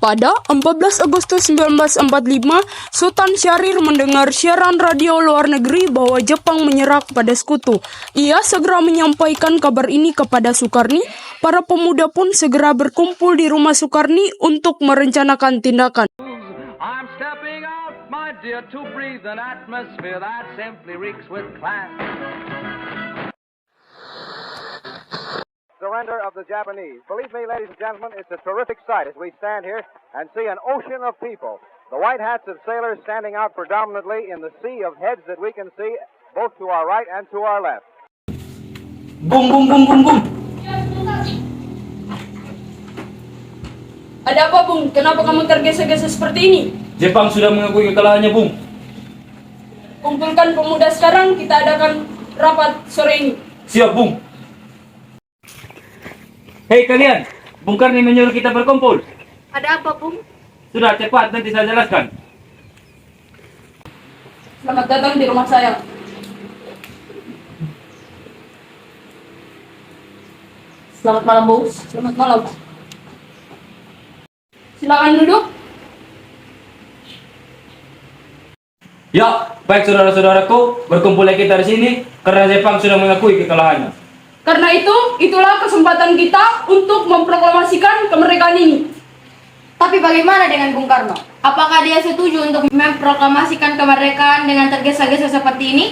Pada 14 Agustus 1945, Sultan Syahrir mendengar siaran radio luar negeri bahwa Jepang menyerah kepada sekutu. Ia segera menyampaikan kabar ini kepada Sukarni. Para pemuda pun segera berkumpul di rumah Sukarni untuk merencanakan tindakan. I'm stepping out, my dear, to breathe an atmosphere that simply reeks with class. Surrender of the Japanese. Believe me, ladies and gentlemen, it's a terrific sight as we stand here and see an ocean of people. The white hats of sailors standing out predominantly in the sea of heads that we can see both to our right and to our left. Bung, bung, bung, bung, bung. Ada apa, Bung? Kenapa kamu tergesa-gesa seperti ini? Jepang sudah mengakui kekalahannya, Bung. Kumpulkan pemuda sekarang, kita adakan rapat sore ini. Siap, Bung. Hei kalian, Bung Karni menyuruh kita berkumpul. Ada apa, Bung? Sudah, cepat, nanti saya jelaskan. Selamat datang di rumah saya. Selamat malam, Bung. Selamat malam. Silakan duduk. Ya, baik saudara-saudaraku, berkumpullah kita di sini karena Jepang sudah mengakui kekalahannya. Karena itulah kesempatan kita untuk memproklamasikan kemerdekaan ini. Tapi bagaimana dengan Bung Karno? Apakah dia setuju untuk memproklamasikan kemerdekaan dengan tergesa-gesa seperti ini?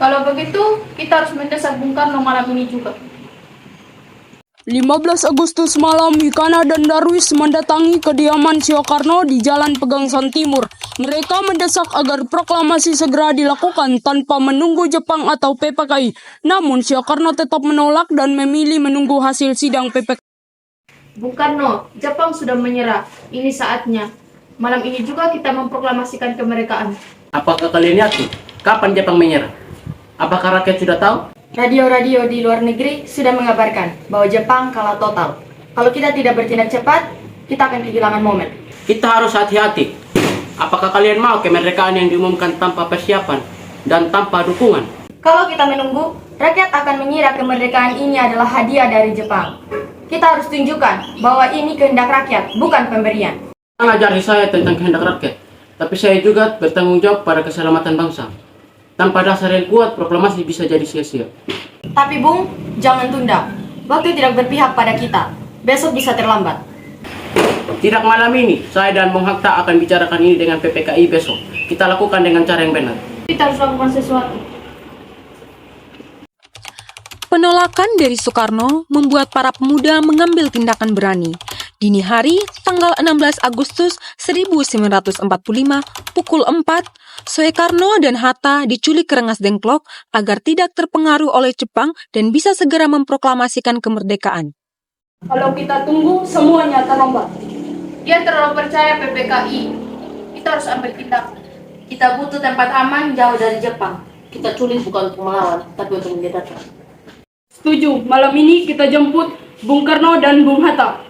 Kalau begitu, kita harus mendesak Bung Karno malam ini juga. 15 Agustus malam, Wikana dan Darwis mendatangi kediaman Soekarno di Jalan Pegangsaan Timur. Mereka mendesak agar proklamasi segera dilakukan tanpa menunggu Jepang atau PPKI. Namun Soekarno tetap menolak dan memilih menunggu hasil sidang PPKI. Bung Karno, Jepang sudah menyerah. Ini saatnya. Malam ini juga kita memproklamasikan kemerdekaan. Apakah kalian yakin? Kapan Jepang menyerah? Apakah rakyat sudah tahu? Radio-radio di luar negeri sudah mengabarkan bahwa Jepang kalah total. Kalau kita tidak bertindak cepat, kita akan kehilangan momen. Kita harus hati-hati. Apakah kalian mau kemerdekaan yang diumumkan tanpa persiapan dan tanpa dukungan? Kalau kita menunggu, rakyat akan mengira kemerdekaan ini adalah hadiah dari Jepang. Kita harus tunjukkan bahwa ini kehendak rakyat, bukan pemberian. Jangan ajari saya tentang kehendak rakyat, tapi saya juga bertanggung jawab pada keselamatan bangsa. Tanpa dasar yang kuat, proklamasi bisa jadi sia-sia. Tapi Bung, jangan tunda. Waktu tidak berpihak pada kita. Besok bisa terlambat. Tidak malam ini, saya dan Bung Hatta akan bicarakan ini dengan PPKI besok. Kita lakukan dengan cara yang benar. Kita harus lakukan sesuatu. Penolakan dari Soekarno membuat para pemuda mengambil tindakan berani. Dini hari, tanggal 16 Agustus 1945, pukul 4, Soekarno dan Hatta diculik ke Rengas Dengklok agar tidak terpengaruh oleh Jepang dan bisa segera memproklamasikan kemerdekaan. Kalau kita tunggu, semuanya terlambat. Dia terlalu percaya PPKI. Kita harus ambil tindakan. Kita butuh tempat aman jauh dari Jepang. Kita culik bukan untuk melawan, tapi untuk menjadikan. Setuju, malam ini kita jemput Bung Karno dan Bung Hatta.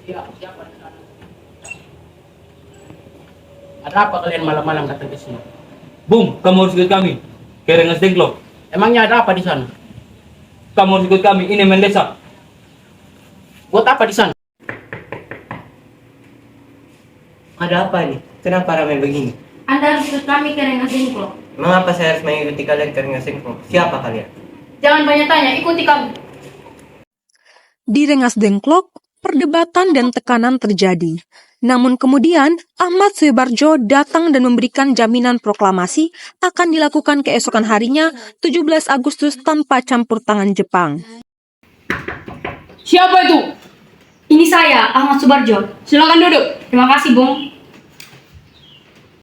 Siapa? Ada apa kalian malam-malam datang ke sini? Bung, kamu harus ikut kami ke Rengas Dengklok. Emangnya ada apa di sana? Kamu harus ikut kami, ini mendesak. Buat apa di sana? Ada apa nih? Kenapa ramai begini? Anda harus ikut kami ke Rengas Dengklok. Mengapa saya harus mengikuti kalian ke Rengas Dengklok? Siapa kalian? Jangan banyak tanya, ikuti kami. Di Rengas Dengklok, perdebatan dan tekanan terjadi. Namun kemudian, Ahmad Soebarjo datang dan memberikan jaminan proklamasi akan dilakukan keesokan harinya, 17 Agustus tanpa campur tangan Jepang. Siapa itu? Ini saya, Ahmad Soebarjo. Silakan duduk. Terima kasih, Bung.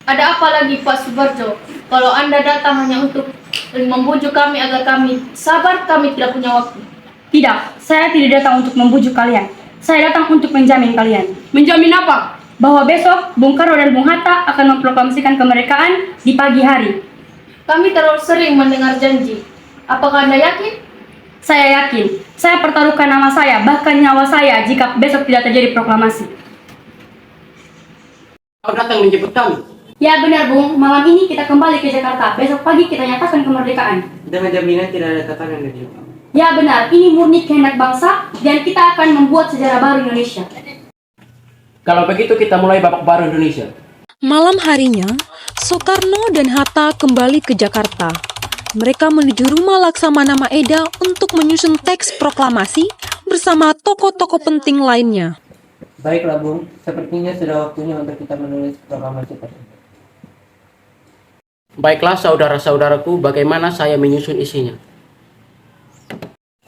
Ada apa lagi, Pak Subarjo? Kalau Anda datang hanya untuk membujuk kami agar kami sabar, kami tidak punya waktu. Tidak, saya tidak datang untuk membujuk kalian. Saya datang untuk menjamin kalian. Menjamin apa? Bahwa besok, Bung Karno dan Bung Hatta akan memproklamasikan kemerdekaan di pagi hari. Kami terlalu sering mendengar janji. Apakah Anda yakin? Saya yakin. Saya pertaruhkan nama saya, bahkan nyawa saya jika besok tidak terjadi proklamasi. Kau datang menjemput kami. Ya benar, Bung. Malam ini kita kembali ke Jakarta. Besok pagi kita nyatakan kemerdekaan. Dengan jaminan tidak ada tekanan dari Jepang. Ya benar, ini murni kehendak bangsa dan kita akan membuat sejarah baru Indonesia. Kalau begitu kita mulai babak baru Indonesia. Malam harinya, Soekarno dan Hatta kembali ke Jakarta. Mereka menuju rumah Laksamana Maeda untuk menyusun teks proklamasi bersama tokoh-tokoh penting lainnya. Baiklah Bung, sepertinya sudah waktunya untuk kita menulis proklamasi tersebut. Baiklah saudara-saudaraku, bagaimana saya menyusun isinya?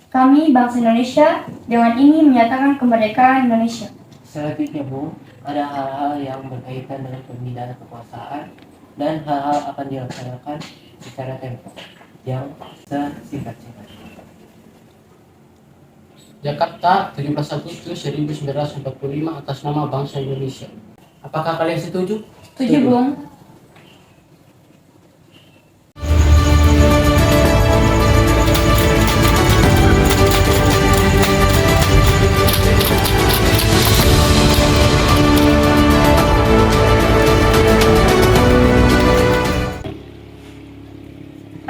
Kami bangsa Indonesia dengan ini menyatakan kemerdekaan Indonesia. Selanjutnya Bung, ada hal-hal yang berkaitan dengan pemindahan kekuasaan dan hal-hal akan dilaksanakan secara tempo yang sesingkat-singkatnya. Jakarta, 17 Agustus 1945 atas nama bangsa Indonesia. Apakah kalian setuju? Setuju, Bung.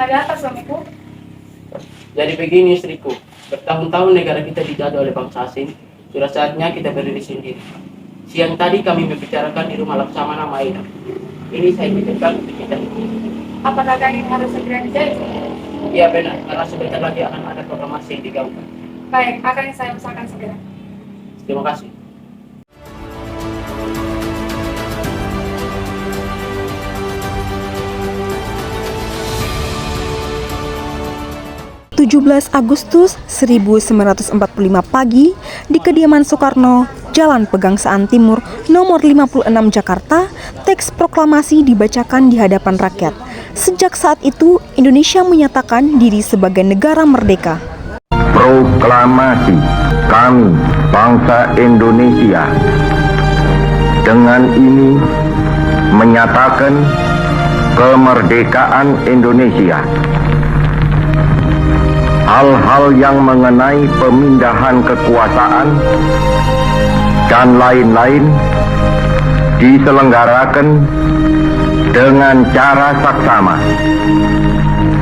Ada apa suamiku? Jadi begini istriku, bertahun-tahun negara kita dijajah oleh bangsa asing, sudah saatnya kita berdiri sendiri. Siang tadi kami membicarakan di rumah Laksamana Maeda. Ini saya pikirkan untuk kita. Apakah ini harus segera dijadi? Iya benar, karena sebentar lagi akan ada proklamasi yang digaungkan. Baik, akan saya usahakan segera. Terima kasih. 17 Agustus 1945 pagi di kediaman Soekarno, Jalan Pegangsaan Timur, nomor 56 Jakarta, teks proklamasi dibacakan di hadapan rakyat. Sejak saat itu, Indonesia menyatakan diri sebagai negara merdeka. Proklamasi kami, bangsa Indonesia, dengan ini menyatakan kemerdekaan Indonesia. Hal-hal yang mengenai pemindahan kekuasaan dan lain-lain diselenggarakan dengan cara saksama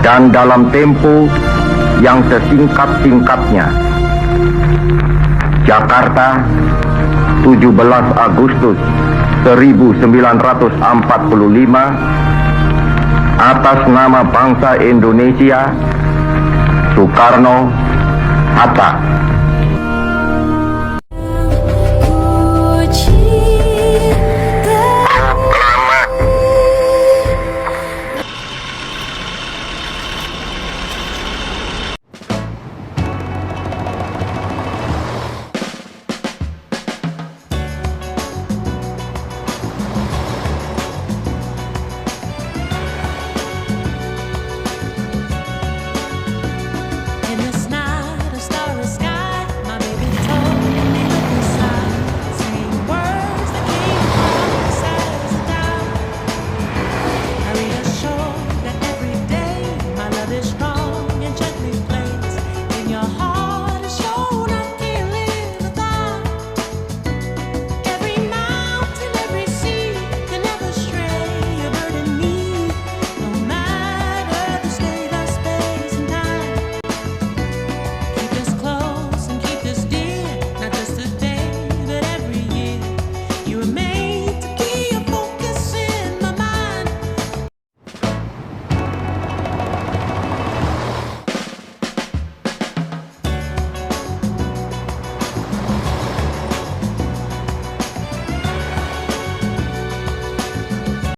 dan dalam tempo yang sesingkat-singkatnya. Jakarta, 17 Agustus 1945, atas nama bangsa Indonesia, Soekarno, Hatta.